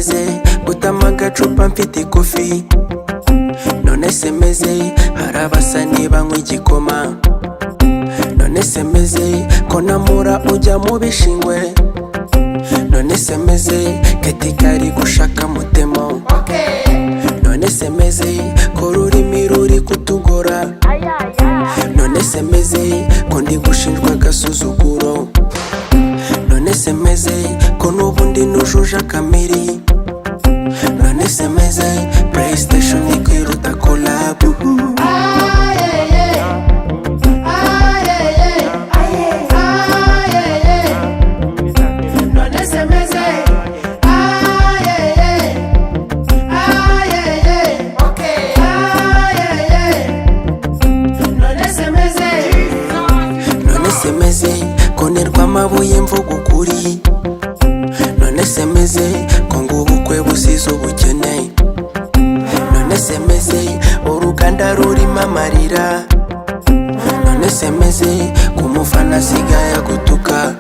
semeze gutama agacupa mfite ikofi. None semeze hari abasa banywa igikoma. None semeze ko namura ujya mu bishingwe. None semeze ketikari gushaka mutemo. None semeze ko rurimi ruri kutugora. None semeze ko ndi gushinjwa agasuzuguro. None semeze ko n'ubundi nujuje akamiri. None semeze PlayStation ikwiruta collab. Semeze konerwa amabuye mvuga ukuri. None semeze ko ngo ubukwe busize ubukene. None semeze uruganda rurimo amarira. None semeze ko umufana asigaye agutuka.